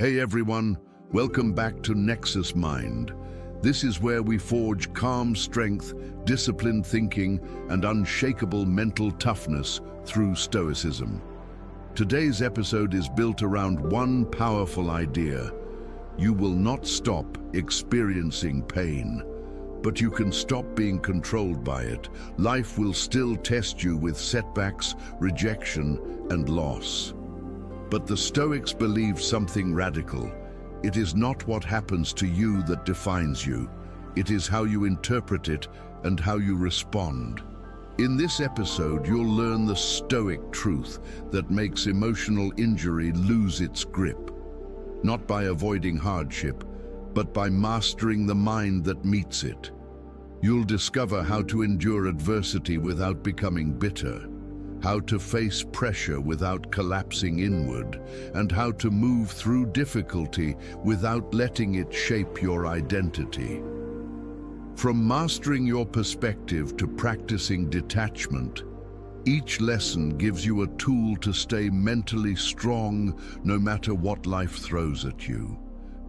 Hey everyone, welcome back to NexusMind. This is where we forge calm strength, disciplined thinking, and unshakable mental toughness through Stoicism. Today's episode is built around one powerful idea. You will not stop experiencing pain, but you can stop being controlled by it. Life will still test you with setbacks, rejection, and loss. But the Stoics believe something radical. It is not what happens to you that defines you. It is how you interpret it and how you respond. In this episode, you'll learn the Stoic truth that makes emotional injury lose its grip. Not by avoiding hardship, but by mastering the mind that meets it. You'll discover how to endure adversity without becoming bitter, how to face pressure without collapsing inward, and how to move through difficulty without letting it shape your identity. From mastering your perspective to practicing detachment, each lesson gives you a tool to stay mentally strong no matter what life throws at you.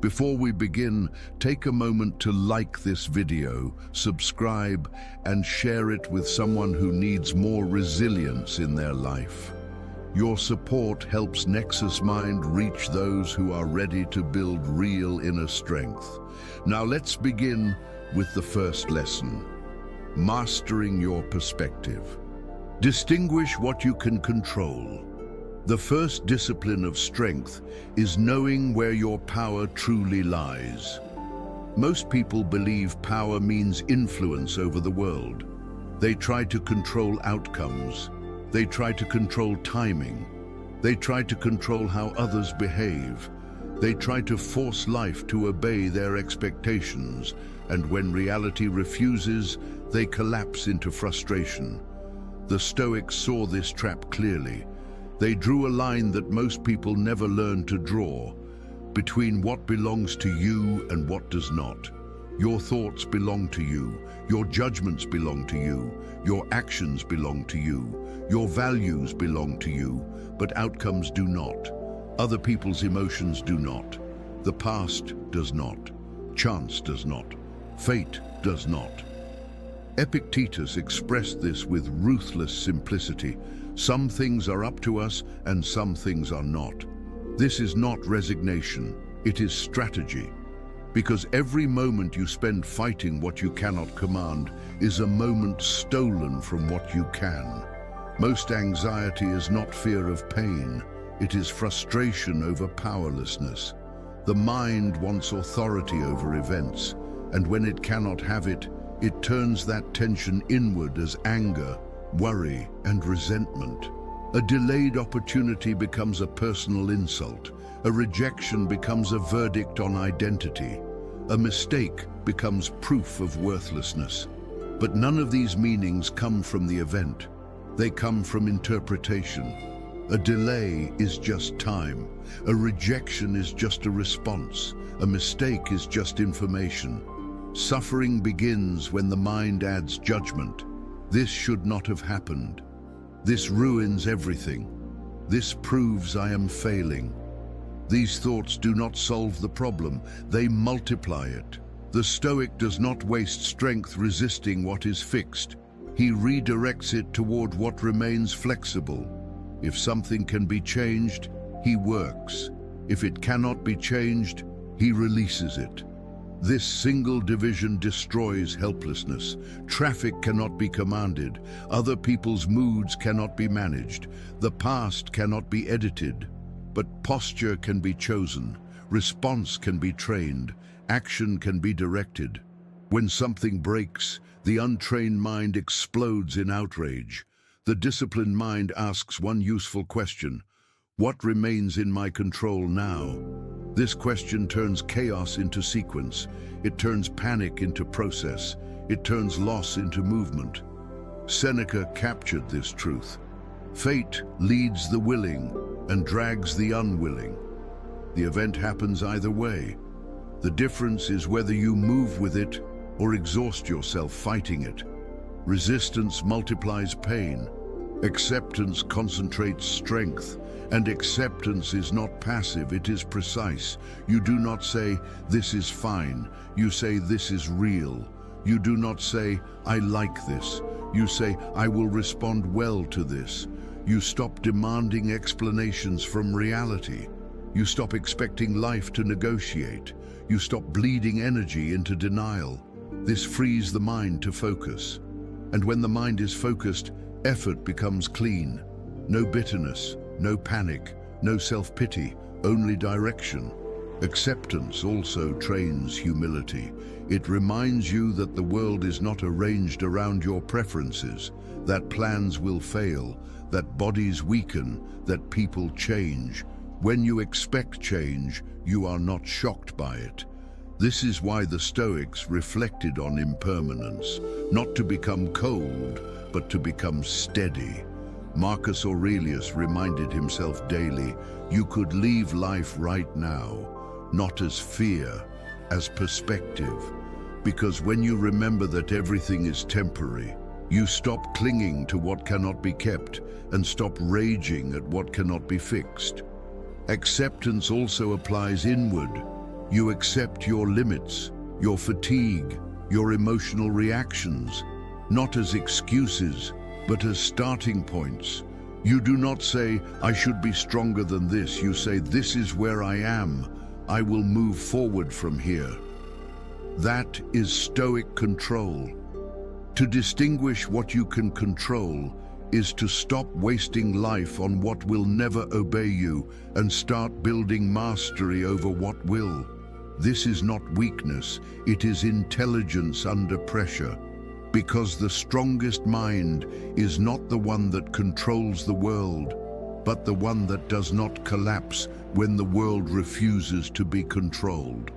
Before we begin, take a moment to like this video, subscribe, and share it with someone who needs more resilience in their life. Your support helps NexusMind reach those who are ready to build real inner strength. Now let's begin with the first lesson: mastering your perspective. Distinguish what you can control. The first discipline of strength is knowing where your power truly lies. Most people believe power means influence over the world. They try to control outcomes. They try to control timing. They try to control how others behave. They try to force life to obey their expectations, and when reality refuses, they collapse into frustration. The Stoics saw this trap clearly. They drew a line that most people never learn to draw, between what belongs to you and what does not. Your thoughts belong to you, your judgments belong to you, your actions belong to you, your values belong to you, but outcomes do not. Other people's emotions do not. The past does not. Chance does not. Fate does not. Epictetus expressed this with ruthless simplicity. Some things are up to us and some things are not. This is not resignation, it is strategy. Because every moment you spend fighting what you cannot command is a moment stolen from what you can. Most anxiety is not fear of pain, it is frustration over powerlessness. The mind wants authority over events, and when it cannot have it, it turns that tension inward as anger, worry, and resentment. A delayed opportunity becomes a personal insult. A rejection becomes a verdict on identity. A mistake becomes proof of worthlessness. But none of these meanings come from the event. They come from interpretation. A delay is just time. A rejection is just a response. A mistake is just information. Suffering begins when the mind adds judgment. This should not have happened. This ruins everything. This proves I am failing. These thoughts do not solve the problem, they multiply it. The Stoic does not waste strength resisting what is fixed. He redirects it toward what remains flexible. If something can be changed, he works. If it cannot be changed, he releases it. This single division destroys helplessness. Traffic cannot be commanded. Other people's moods cannot be managed. The past cannot be edited. But posture can be chosen. Response can be trained. Action can be directed. When something breaks, the untrained mind explodes in outrage. The disciplined mind asks one useful question: what remains in my control now? This question turns chaos into sequence. It turns panic into process. It turns loss into movement. Seneca captured this truth. Fate leads the willing and drags the unwilling. The event happens either way. The difference is whether you move with it or exhaust yourself fighting it. Resistance multiplies pain. Acceptance concentrates strength, and acceptance is not passive, it is precise. You do not say, "This is fine." You say, "This is real." You do not say, "I like this." You say, "I will respond well to this." You stop demanding explanations from reality. You stop expecting life to negotiate. You stop bleeding energy into denial. This frees the mind to focus. And when the mind is focused, effort becomes clean. No bitterness, no panic, no self-pity, only direction. Acceptance also trains humility. It reminds you that the world is not arranged around your preferences, that plans will fail, that bodies weaken, that people change. When you expect change, you are not shocked by it. This is why the Stoics reflected on impermanence, not to become cold, but to become steady. Marcus Aurelius reminded himself daily, you could leave life right now, not as fear, as perspective. Because when you remember that everything is temporary, you stop clinging to what cannot be kept and stop raging at what cannot be fixed. Acceptance also applies inward. You accept your limits, your fatigue, your emotional reactions, not as excuses, but as starting points. You do not say, "I should be stronger than this." You say, "This is where I am. I will move forward from here." That is Stoic control. To distinguish what you can control is to stop wasting life on what will never obey you and start building mastery over what will. This is not weakness, it is intelligence under pressure. Because the strongest mind is not the one that controls the world, but the one that does not collapse when the world refuses to be controlled.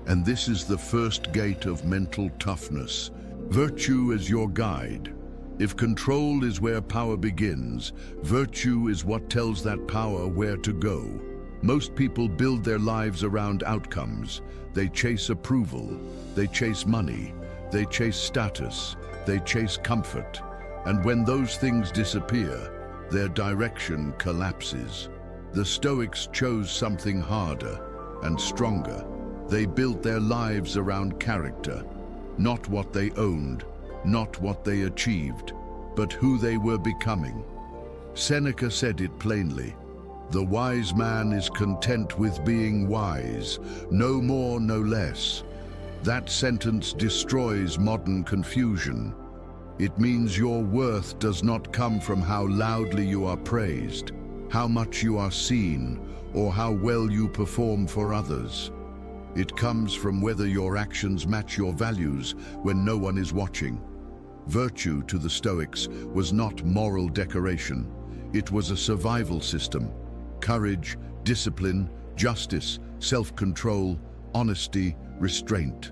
And this is the first gate of mental toughness. Virtue is your guide. If control is where power begins, virtue is what tells that power where to go. Most people build their lives around outcomes. They chase approval, they chase money, they chase status, they chase comfort. And when those things disappear, their direction collapses. The Stoics chose something harder and stronger. They built their lives around character, not what they owned, not what they achieved, but who they were becoming. Seneca said it plainly, "The wise man is content with being wise, no more, no less." That sentence destroys modern confusion. It means your worth does not come from how loudly you are praised, how much you are seen, or how well you perform for others. It comes from whether your actions match your values when no one is watching. Virtue to the Stoics was not moral decoration. It was a survival system. Courage, discipline, justice, self-control, honesty, restraint.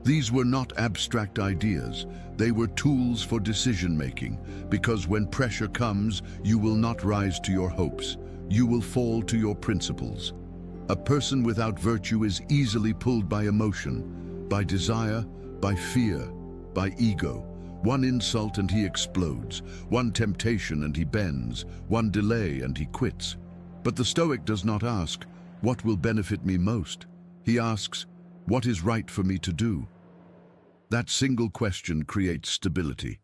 These were not abstract ideas. They were tools for decision-making, because when pressure comes, you will not rise to your hopes. You will fall to your principles. A person without virtue is easily pulled by emotion, by desire, by fear, by ego. One insult and he explodes, one temptation and he bends, one delay and he quits. But the Stoic does not ask, "What will benefit me most?" He asks, "What is right for me to do?" That single question creates stability.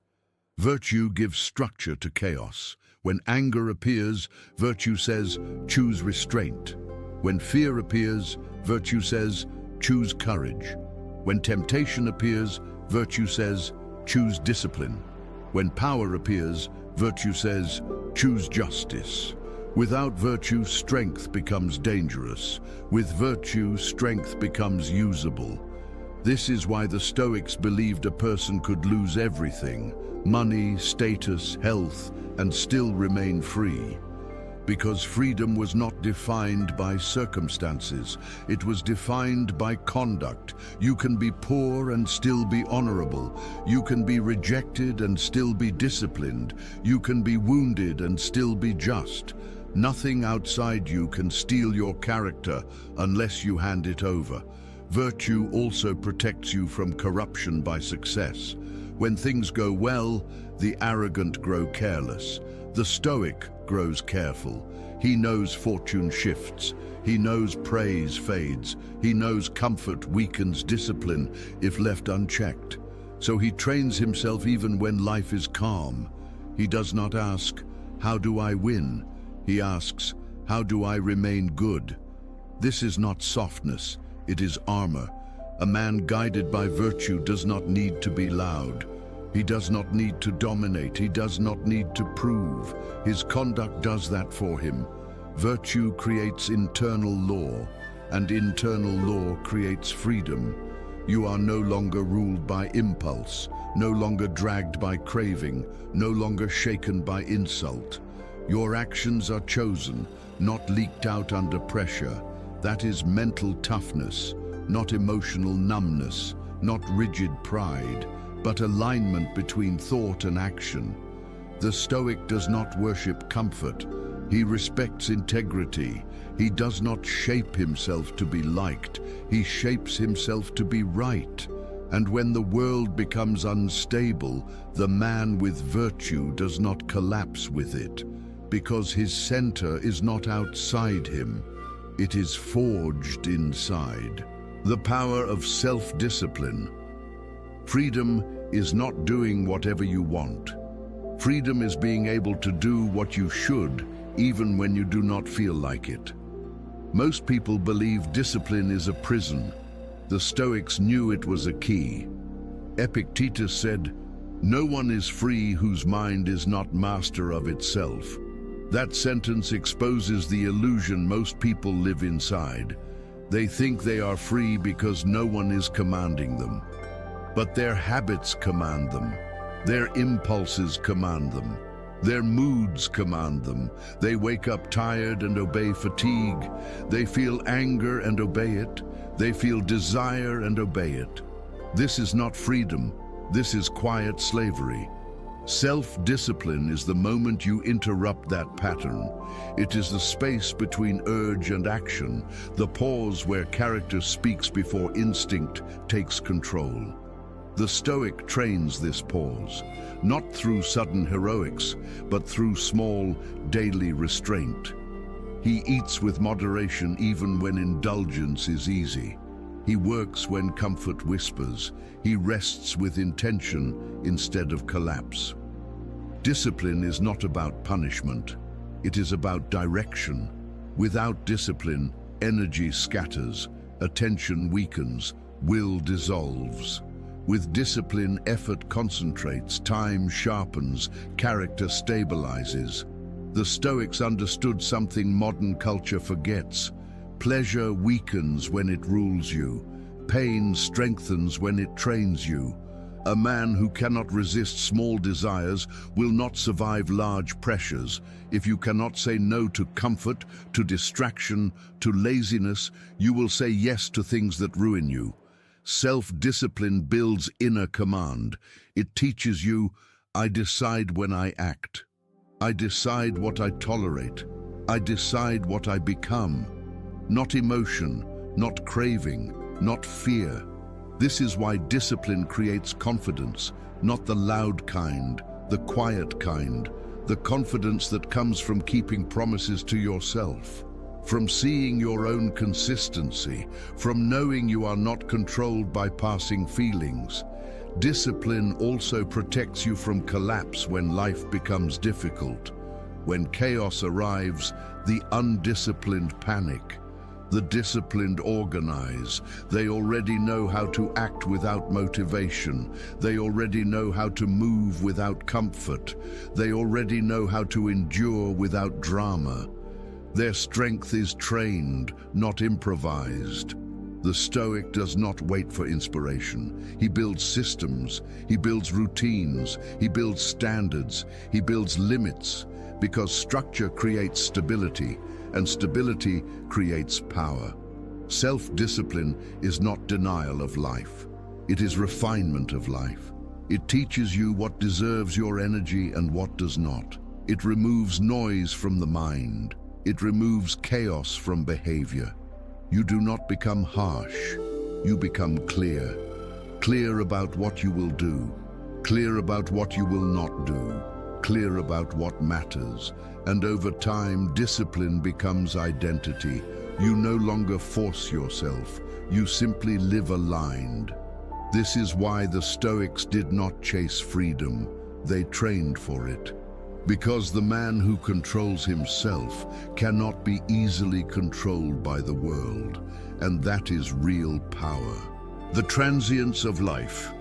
Virtue gives structure to chaos. When anger appears, virtue says, "Choose restraint." When fear appears, virtue says, "Choose courage." When temptation appears, virtue says, "Choose discipline." When power appears, virtue says, "Choose justice." Without virtue, strength becomes dangerous. With virtue, strength becomes usable. This is why the Stoics believed a person could lose everything, money, status, health, and still remain free. Because freedom was not defined by circumstances, it was defined by conduct. You can be poor and still be honorable. You can be rejected and still be disciplined. You can be wounded and still be just. Nothing outside you can steal your character unless you hand it over. Virtue also protects you from corruption by success. When things go well, The arrogant grow careless. The Stoic grows careful. He knows fortune shifts. He knows praise fades. He knows comfort weakens discipline if left unchecked. So he trains himself even when life is calm. He does not ask, "How do I win?" He asks, "How do I remain good?" This is not softness, it is armor. A man guided by virtue does not need to be loud. He does not need to dominate. He does not need to prove. His conduct does that for him. Virtue creates internal law, and internal law creates freedom. You are no longer ruled by impulse, no longer dragged by craving, no longer shaken by insult. Your actions are chosen, not leaked out under pressure. That is mental toughness, not emotional numbness, not rigid pride, but alignment between thought and action. The Stoic does not worship comfort. He respects integrity. He does not shape himself to be liked. He shapes himself to be right. And when the world becomes unstable, the man with virtue does not collapse with it, because his center is not outside him. It is forged inside. The power of self-discipline. Freedom is not doing whatever you want. Freedom is being able to do what you should, even when you do not feel like it. Most people believe discipline is a prison. The Stoics knew it was a key. Epictetus said, "No one is free whose mind is not master of itself." That sentence exposes the illusion most people live inside. They think they are free because no one is commanding them. But their habits command them. Their impulses command them. Their moods command them. They wake up tired and obey fatigue. They feel anger and obey it. They feel desire and obey it. This is not freedom. This is quiet slavery. Self-discipline is the moment you interrupt that pattern. It is the space between urge and action, the pause where character speaks before instinct takes control. The Stoic trains this pause, not through sudden heroics, but through small, daily restraint. He eats with moderation even when indulgence is easy. He works when comfort whispers. He rests with intention instead of collapse. Discipline is not about punishment. It is about direction. Without discipline, energy scatters, attention weakens, will dissolves. With discipline, effort concentrates, time sharpens, character stabilizes. The Stoics understood something modern culture forgets. Pleasure weakens when it rules you. Pain strengthens when it trains you. A man who cannot resist small desires will not survive large pressures. If you cannot say no to comfort, to distraction, to laziness, you will say yes to things that ruin you. Self-discipline builds inner command. It teaches you, I decide when I act. I decide what I tolerate. I decide what I become. Not emotion, not craving, not fear. This is why discipline creates confidence, not the loud kind, the quiet kind, the confidence that comes from keeping promises to yourself, from seeing your own consistency, from knowing you are not controlled by passing feelings. Discipline also protects you from collapse when life becomes difficult. When chaos arrives, the undisciplined panic. The disciplined organize. They already know how to act without motivation. They already know how to move without comfort. They already know how to endure without drama. Their strength is trained, not improvised. The Stoic does not wait for inspiration. He builds systems, he builds routines, he builds standards, he builds limits, because structure creates stability, and stability creates power. Self-discipline is not denial of life. It is refinement of life. It teaches you what deserves your energy and what does not. It removes noise from the mind. It removes chaos from behavior. You do not become harsh. You become clear. Clear about what you will do. clear about what you will not do, clear about what matters, and over time, discipline becomes identity. You no longer force yourself, you simply live aligned. This is why the Stoics did not chase freedom, they trained for it. Because the man who controls himself cannot be easily controlled by the world, and that is real power. The transience of life.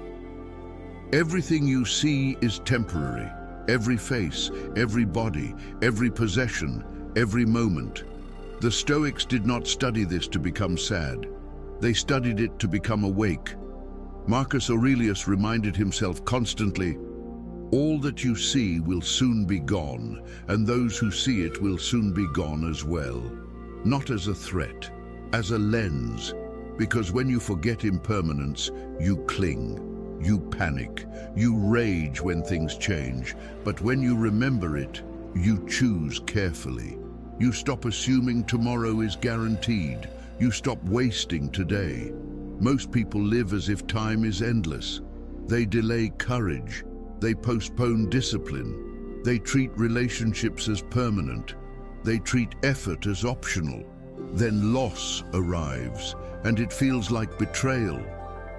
Everything you see is temporary. Every face, every body, every possession, every moment. The Stoics did not study this to become sad. They studied it to become awake. Marcus Aurelius reminded himself constantly, "All that you see will soon be gone, and those who see it will soon be gone as well." Not as a threat, as a lens, because when you forget impermanence, you cling. You panic, you rage when things change, but when you remember it, you choose carefully. You stop assuming tomorrow is guaranteed. You stop wasting today. Most people live as if time is endless. They delay courage. They postpone discipline. They treat relationships as permanent. They treat effort as optional. Then loss arrives, and it feels like betrayal.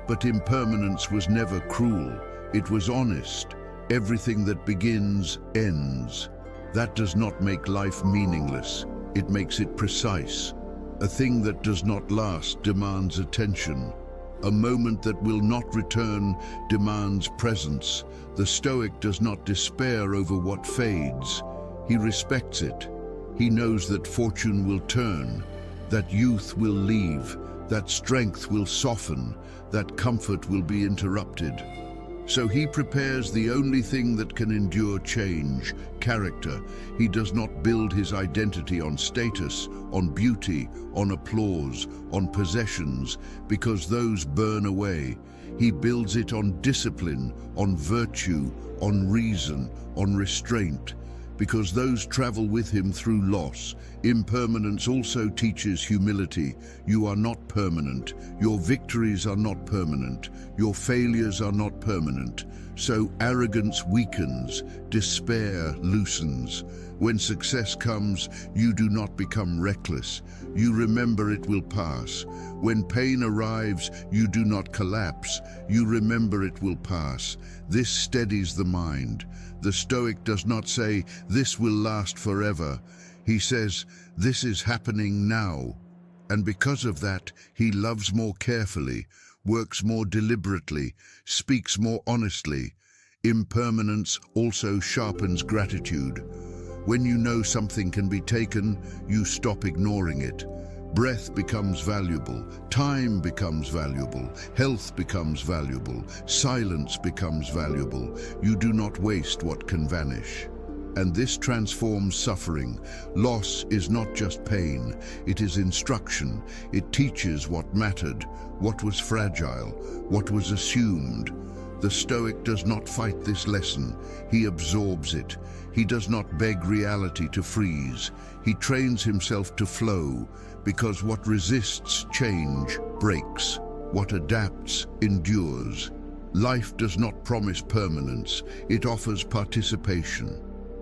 But impermanence was never cruel. It was honest. Everything that begins ends. That does not make life meaningless. It makes it precise. A thing that does not last demands attention. A moment that will not return demands presence. The Stoic does not despair over what fades. He respects it. He knows that fortune will turn, that youth will leave, that strength will soften, that comfort will be interrupted. So he prepares the only thing that can endure change, character. He does not build his identity on status, on beauty, on applause, on possessions, because those burn away. He builds it on discipline, on virtue, on reason, on restraint, because those travel with him through loss. Impermanence also teaches humility. You are not permanent. Your victories are not permanent. Your failures are not permanent. So arrogance weakens, despair loosens. When success comes, you do not become reckless. You remember it will pass. When pain arrives, you do not collapse. You remember it will pass. This steadies the mind. The Stoic does not say, "This will last forever." He says, "This is happening now." And because of that, he loves more carefully, works more deliberately, speaks more honestly. Impermanence also sharpens gratitude. When you know something can be taken, you stop ignoring it. Breath becomes valuable, time becomes valuable, health becomes valuable, silence becomes valuable. You do not waste what can vanish. And this transforms suffering. Loss is not just pain, it is instruction. It teaches what mattered, what was fragile, what was assumed. The Stoic does not fight this lesson, he absorbs it. He does not beg reality to freeze. He trains himself to flow, because what resists change breaks. What adapts endures. Life does not promise permanence, it offers participation.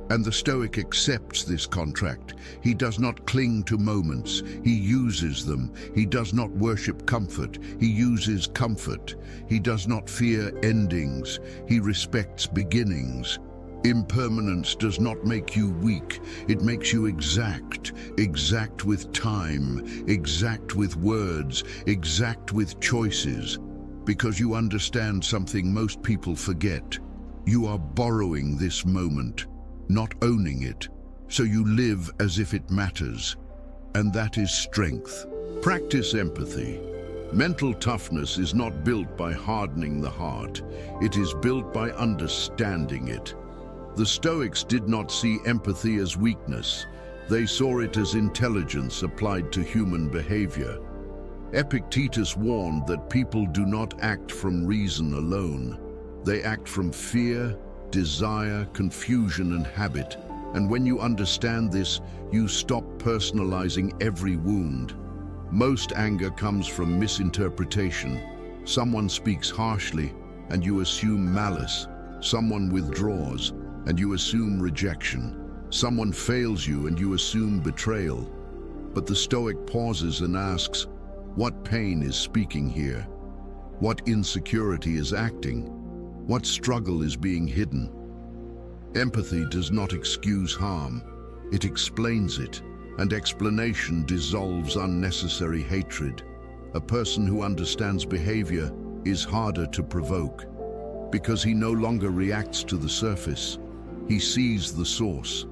And the Stoic accepts this contract. He does not cling to moments, he uses them. He does not worship comfort, he uses comfort. He does not fear endings, he respects beginnings. Impermanence does not make you weak, it makes you exact. Exact with time, exact with words, exact with choices. Because you understand something most people forget. You are borrowing this moment, not owning it, so you live as if it matters. And that is strength. Practice empathy. Mental toughness is not built by hardening the heart. It is built by understanding it. The Stoics did not see empathy as weakness. They saw it as intelligence applied to human behavior. Epictetus warned that people do not act from reason alone. They act from fear, desire, confusion, and habit. And when you understand this, you stop personalizing every wound. Most anger comes from misinterpretation. Someone speaks harshly, and you assume malice. Someone withdraws, and you assume rejection. Someone fails you, and you assume betrayal. But the Stoic pauses and asks, what pain is speaking here? What insecurity is acting? What struggle is being hidden? Empathy does not excuse harm. It explains it, and explanation dissolves unnecessary hatred. A person who understands behavior is harder to provoke, because he no longer reacts to the surface. He sees the source.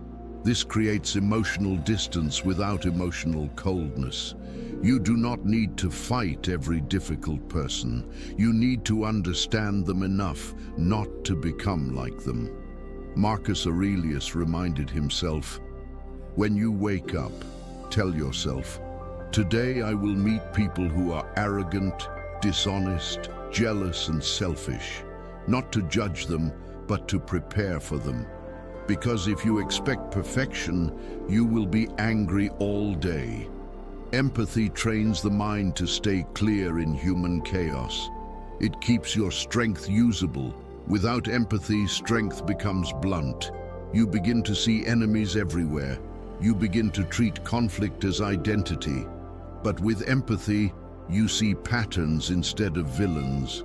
This creates emotional distance without emotional coldness. You do not need to fight every difficult person. You need to understand them enough not to become like them. Marcus Aurelius reminded himself, when you wake up, tell yourself, today I will meet people who are arrogant, dishonest, jealous, and selfish, not to judge them, but to prepare for them. Because if you expect perfection, you will be angry all day. Empathy trains the mind to stay clear in human chaos. It keeps your strength usable. Without empathy, strength becomes blunt. You begin to see enemies everywhere. You begin to treat conflict as identity. But with empathy, you see patterns instead of villains.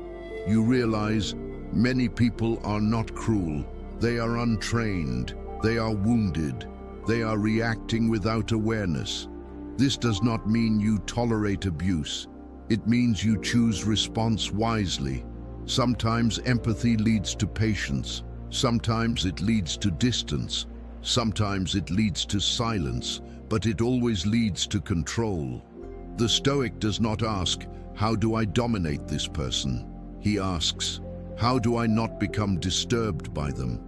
You realize many people are not cruel. They are untrained. They are wounded. They are reacting without awareness. This does not mean you tolerate abuse. It means you choose response wisely. Sometimes empathy leads to patience. Sometimes it leads to distance. Sometimes it leads to silence, but it always leads to control. The Stoic does not ask, how do I dominate this person? He asks, how do I not become disturbed by them?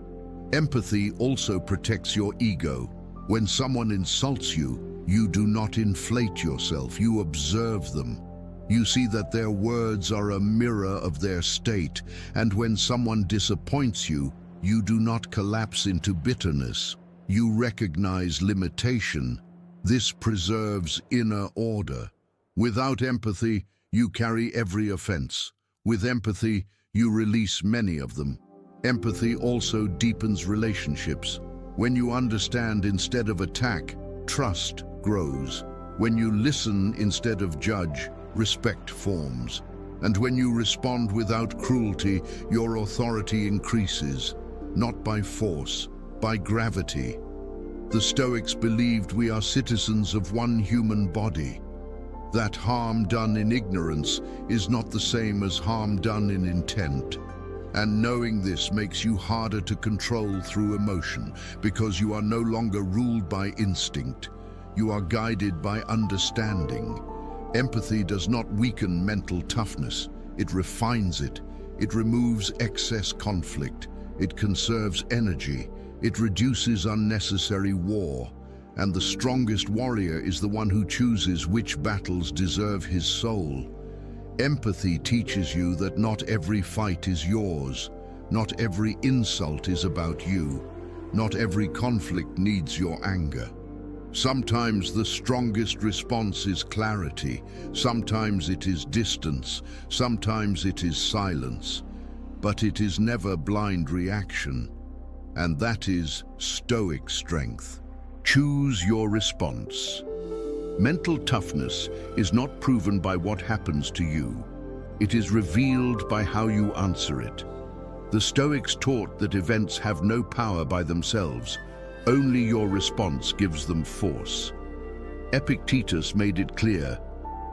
Empathy also protects your ego. When someone insults you, you do not inflate yourself, you observe them. You see that their words are a mirror of their state, and when someone disappoints you, you do not collapse into bitterness. You recognize limitation. This preserves inner order. Without empathy, you carry every offense. With empathy, you release many of them. Empathy also deepens relationships. When you understand instead of attack, trust grows. When you listen instead of judge, respect forms. And when you respond without cruelty, your authority increases, not by force, by gravity. The Stoics believed we are citizens of one human body. That harm done in ignorance is not the same as harm done in intent. And knowing this makes you harder to control through emotion, because you are no longer ruled by instinct. You are guided by understanding. Empathy does not weaken mental toughness. It refines it. It removes excess conflict. It conserves energy. It reduces unnecessary war. And the strongest warrior is the one who chooses which battles deserve his soul. Empathy teaches you that not every fight is yours. Not every insult is about you. Not every conflict needs your anger. Sometimes the strongest response is clarity. Sometimes it is distance. Sometimes it is silence. But it is never blind reaction. And that is Stoic strength. Choose your response. Mental toughness is not proven by what happens to you. It is revealed by how you answer it. The Stoics taught that events have no power by themselves. Only your response gives them force. Epictetus made it clear,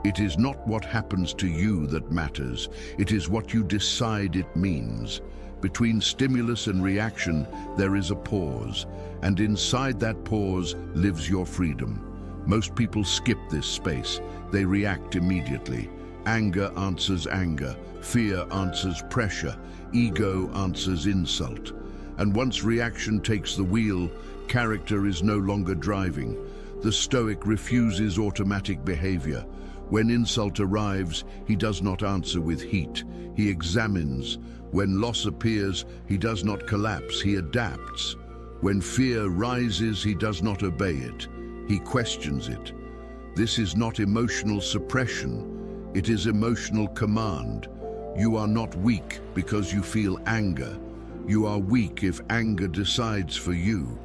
it is not what happens to you that matters, it is what you decide it means. Between stimulus and reaction, there is a pause, and inside that pause lives your freedom. Most people skip this space. They react immediately. Anger answers anger, fear answers pressure, ego answers insult. And once reaction takes the wheel, character is no longer driving. The Stoic refuses automatic behavior. When insult arrives, he does not answer with heat. He examines. When loss appears, he does not collapse, he adapts. When fear rises, he does not obey it. He questions it. This is not emotional suppression. It is emotional command. You are not weak because you feel anger. You are weak if anger decides for you.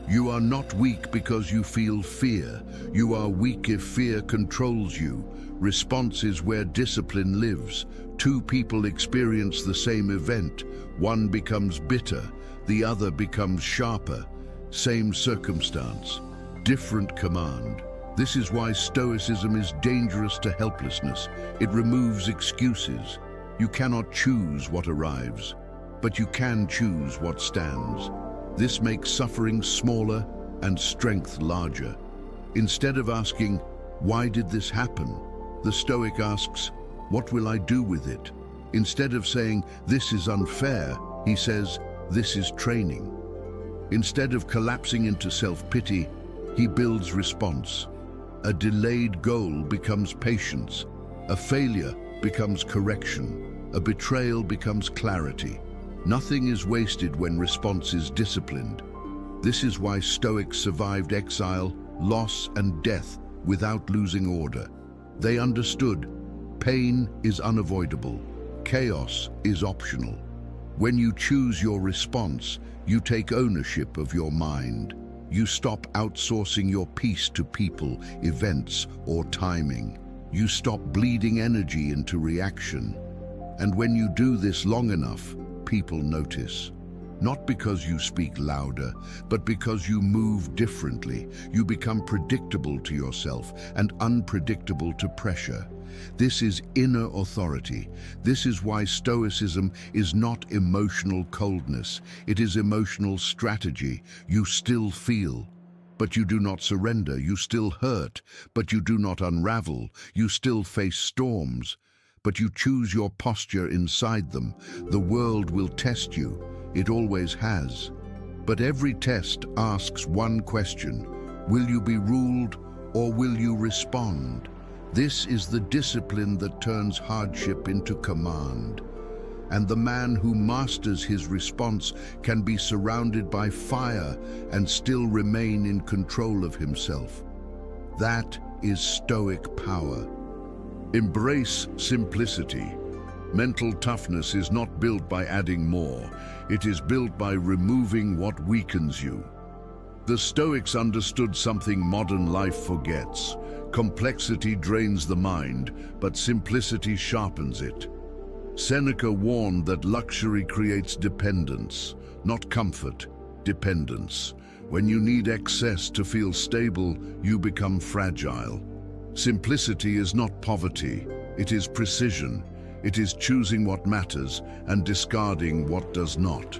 You are not weak because you feel fear. You are weak if fear controls you. Response is where discipline lives. Two people experience the same event. One becomes bitter, the other becomes sharper. Same circumstance, different command. This is why Stoicism is dangerous to helplessness. It removes excuses. You cannot choose what arrives, but you can choose what stands. This makes suffering smaller and strength larger. Instead of asking, "Why did this happen?" the Stoic asks, "What will I do with it?" Instead of saying, "This is unfair," he says, "This is training." Instead of collapsing into self-pity, he builds response. A delayed goal becomes patience. A failure becomes correction. A betrayal becomes clarity. Nothing is wasted when response is disciplined. This is why Stoics survived exile, loss, and death without losing order. They understood pain is unavoidable, chaos is optional. When you choose your response, you take ownership of your mind. You stop outsourcing your peace to people, events, or timing. You stop bleeding energy into reaction. And when you do this long enough, people notice. Not because you speak louder, but because you move differently. You become predictable to yourself and unpredictable to pressure. This is inner authority. This is why Stoicism is not emotional coldness. It is emotional strategy. You still feel, but you do not surrender. You still hurt, but you do not unravel. You still face storms, but you choose your posture inside them. The world will test you. It always has. But every test asks one question: will you be ruled or will you respond? This is the discipline that turns hardship into command. And the man who masters his response can be surrounded by fire and still remain in control of himself. That is Stoic power. Embrace simplicity. Mental toughness is not built by adding more. It is built by removing what weakens you. The Stoics understood something modern life forgets. Complexity drains the mind, but simplicity sharpens it. Seneca warned that luxury creates dependence, not comfort, dependence. When you need excess to feel stable, you become fragile. Simplicity is not poverty, it is precision. It is choosing what matters and discarding what does not.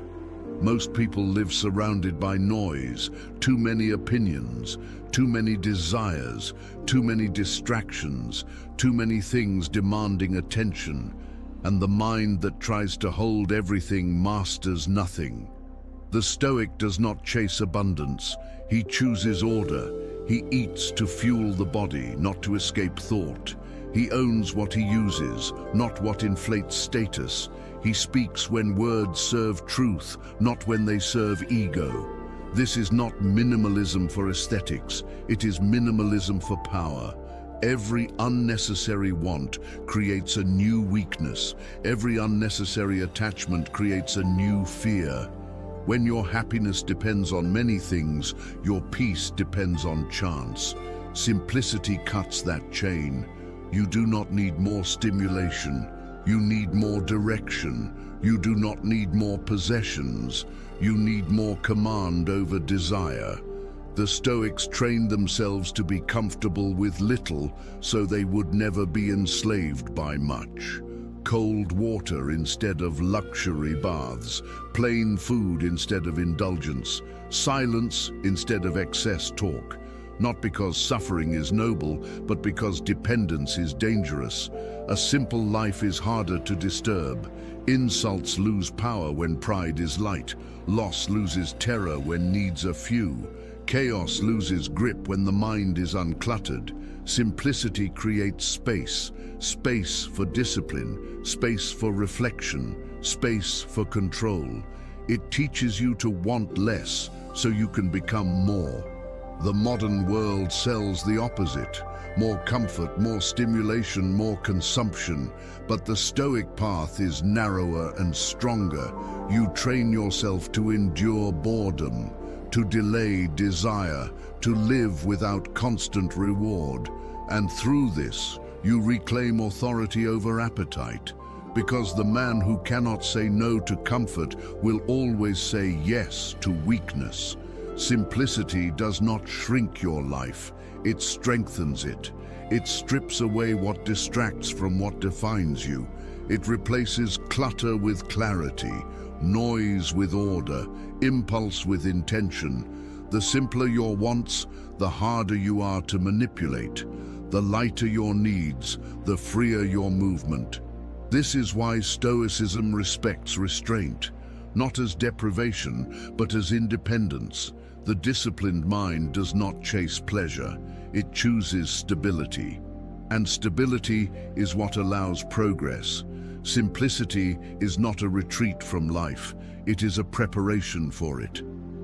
Most people live surrounded by noise, too many opinions, too many desires, too many distractions, too many things demanding attention, and the mind that tries to hold everything masters nothing. The Stoic does not chase abundance, he chooses order. He eats to fuel the body, not to escape thought. He owns what he uses, not what inflates status. He speaks when words serve truth, not when they serve ego. This is not minimalism for aesthetics, it is minimalism for power. Every unnecessary want creates a new weakness. Every unnecessary attachment creates a new fear. When your happiness depends on many things, your peace depends on chance. Simplicity cuts that chain. You do not need more stimulation. You need more direction. You do not need more possessions. You need more command over desire. The Stoics trained themselves to be comfortable with little so they would never be enslaved by much. Cold water instead of luxury baths, plain food instead of indulgence, silence instead of excess talk. Not because suffering is noble, but because dependence is dangerous. A simple life is harder to disturb. Insults lose power when pride is light. Loss loses terror when needs are few. Chaos loses grip when the mind is uncluttered. Simplicity creates space. Space for discipline, space for reflection, space for control. It teaches you to want less so you can become more. The modern world sells the opposite. more comfort, more stimulation, more consumption. But the Stoic path is narrower and stronger. You train yourself to endure boredom, to delay desire, to live without constant reward. And through this, you reclaim authority over appetite, because the man who cannot say no to comfort will always say yes to weakness. Simplicity does not shrink your life, it strengthens it. It strips away what distracts from what defines you. It replaces clutter with clarity, noise with order, impulse with intention. The simpler your wants, the harder you are to manipulate. The lighter your needs, the freer your movement. This is why Stoicism respects restraint, not as deprivation, but as independence. The disciplined mind does not chase pleasure, it chooses stability. And stability is what allows progress. Simplicity is not a retreat from life, it is a preparation for it.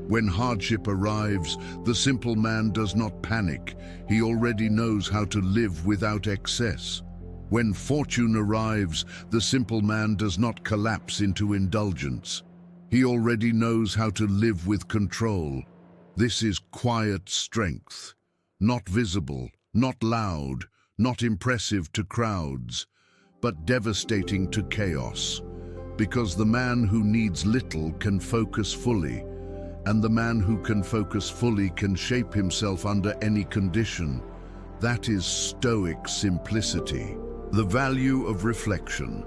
When hardship arrives, the simple man does not panic. He already knows how to live without excess. When fortune arrives, the simple man does not collapse into indulgence. He already knows how to live with control. This is quiet strength, not visible, not loud, not impressive to crowds, but devastating to chaos. Because the man who needs little can focus fully, and the man who can focus fully can shape himself under any condition. That is Stoic simplicity. The value of reflection.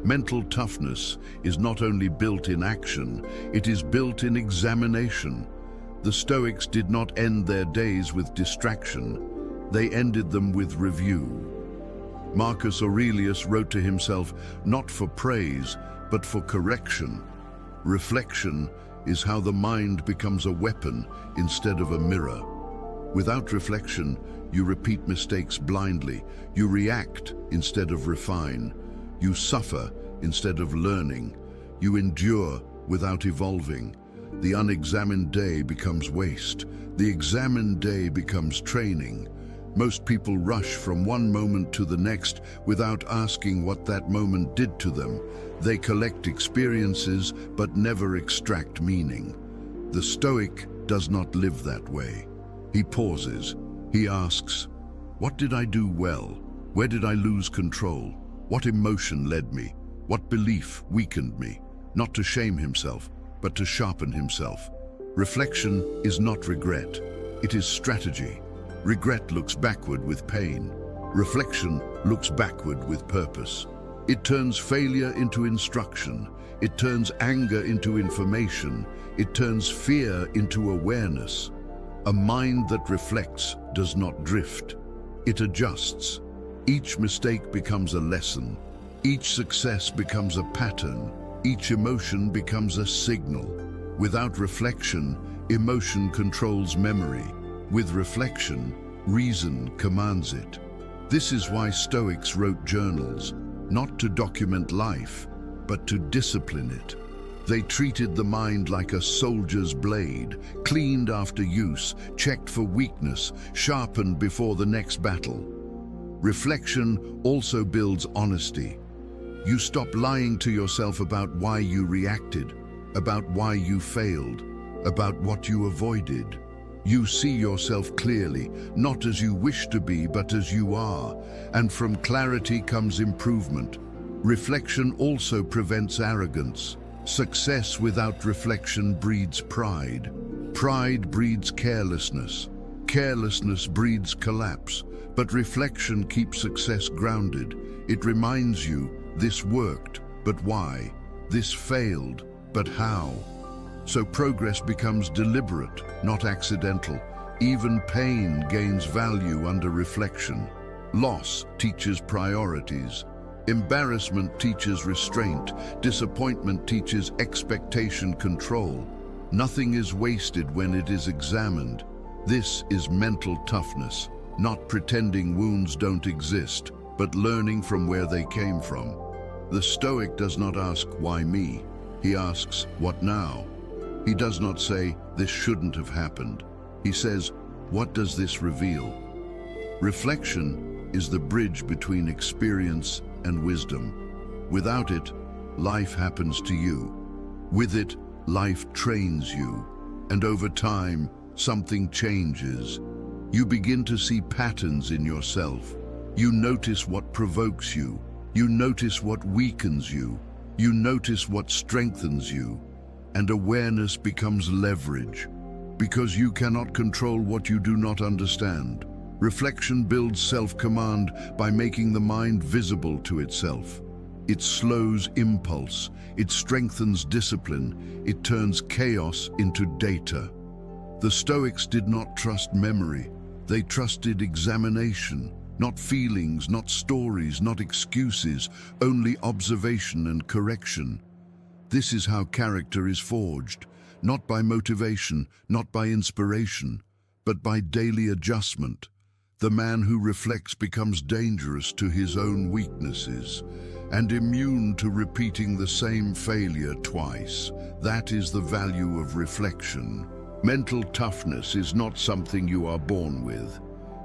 Mental toughness is not only built in action, it is built in examination. The Stoics did not end their days with distraction, they ended them with review. Marcus Aurelius wrote to himself, not for praise, but for correction. Reflection is how the mind becomes a weapon instead of a mirror. Without reflection, you repeat mistakes blindly. You react instead of refine. You suffer instead of learning. You endure without evolving. The unexamined day becomes waste. The examined day becomes training. Most people rush from one moment to the next without asking what that moment did to them. They collect experiences but never extract meaning. The Stoic does not live that way. He pauses. He asks, what did I do well? Where did I lose control? What emotion led me? What belief weakened me? Not to shame himself, but to sharpen himself. Reflection is not regret. It is strategy. Regret looks backward with pain. Reflection looks backward with purpose. It turns failure into instruction. It turns anger into information. It turns fear into awareness. A mind that reflects does not drift. It adjusts. Each mistake becomes a lesson. Each success becomes a pattern. Each emotion becomes a signal. Without reflection, emotion controls memory. With reflection, reason commands it. This is why Stoics wrote journals, not to document life, but to discipline it. They treated the mind like a soldier's blade, cleaned after use, checked for weakness, sharpened before the next battle. Reflection also builds honesty. You stop lying to yourself about why you reacted, about why you failed, about what you avoided. You see yourself clearly, not as you wish to be, but as you are. And from clarity comes improvement. Reflection also prevents arrogance. Success without reflection breeds pride. Pride breeds carelessness. Carelessness breeds collapse. But reflection keeps success grounded. It reminds you, this worked, but why? This failed, but how? So progress becomes deliberate, not accidental. Even pain gains value under reflection. Loss teaches priorities. Embarrassment teaches restraint. Disappointment teaches expectation control. Nothing is wasted when it is examined. This is mental toughness, not pretending wounds don't exist, but learning from where they came from. The Stoic does not ask, why me? He asks, what now? He does not say, this shouldn't have happened. He says, what does this reveal? Reflection is the bridge between experience and wisdom. Without it, life happens to you. With it, life trains you. And over time, something changes. You begin to see patterns in yourself. You notice what provokes you. You notice what weakens you. You notice what strengthens you. And awareness becomes leverage. Because you cannot control what you do not understand. Reflection builds self-command by making the mind visible to itself. It slows impulse. It strengthens discipline. It turns chaos into data. The Stoics did not trust memory. They trusted examination. Not feelings, not stories, not excuses, only observation and correction. This is how character is forged, not by motivation, not by inspiration, but by daily adjustment. The man who reflects becomes dangerous to his own weaknesses and immune to repeating the same failure twice. That is the value of reflection. Mental toughness is not something you are born with.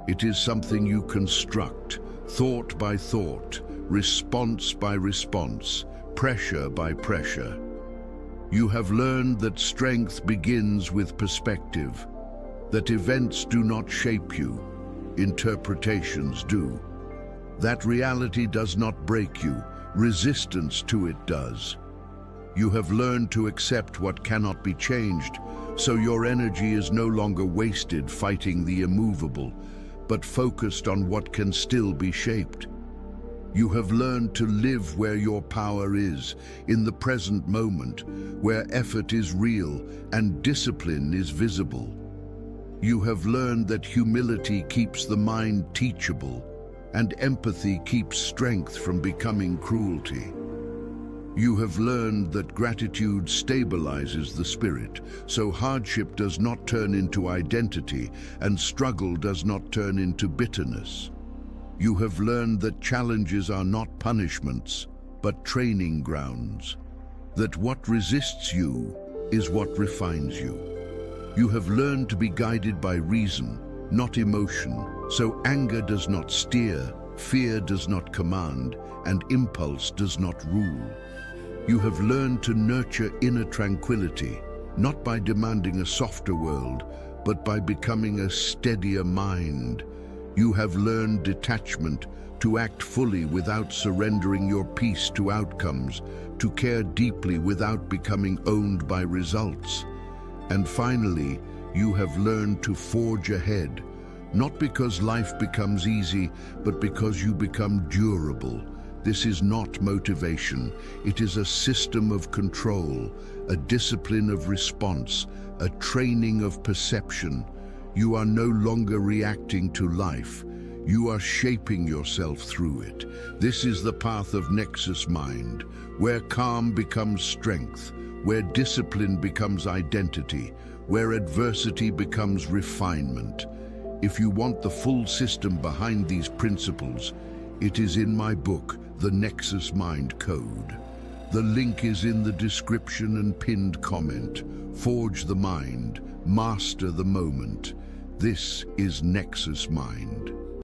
It is something you construct, thought by thought, response by response, pressure by pressure. You have learned that strength begins with perspective, that events do not shape you, interpretations do. That reality does not break you, resistance to it does. You have learned to accept what cannot be changed, so your energy is no longer wasted fighting the immovable, but focused on what can still be shaped. You have learned to live where your power is, in the present moment, where effort is real and discipline is visible. You have learned that humility keeps the mind teachable, and empathy keeps strength from becoming cruelty. You have learned that gratitude stabilizes the spirit, so hardship does not turn into identity, and struggle does not turn into bitterness. You have learned that challenges are not punishments, but training grounds. That what resists you is what refines you. You have learned to be guided by reason, not emotion, so anger does not steer, fear does not command, and impulse does not rule. You have learned to nurture inner tranquility, not by demanding a softer world, but by becoming a steadier mind. You have learned detachment, to act fully without surrendering your peace to outcomes, to care deeply without becoming owned by results. And finally, you have learned to forge ahead, not because life becomes easy, but because you become durable. This is not motivation. It is a system of control, a discipline of response, a training of perception. You are no longer reacting to life. You are shaping yourself through it. This is the path of NexusMind, where calm becomes strength, where discipline becomes identity, where adversity becomes refinement. If you want the full system behind these principles, it is in my book, The NexusMind Code. The link is in the description and pinned comment. Forge the mind, master the moment. This is NexusMind.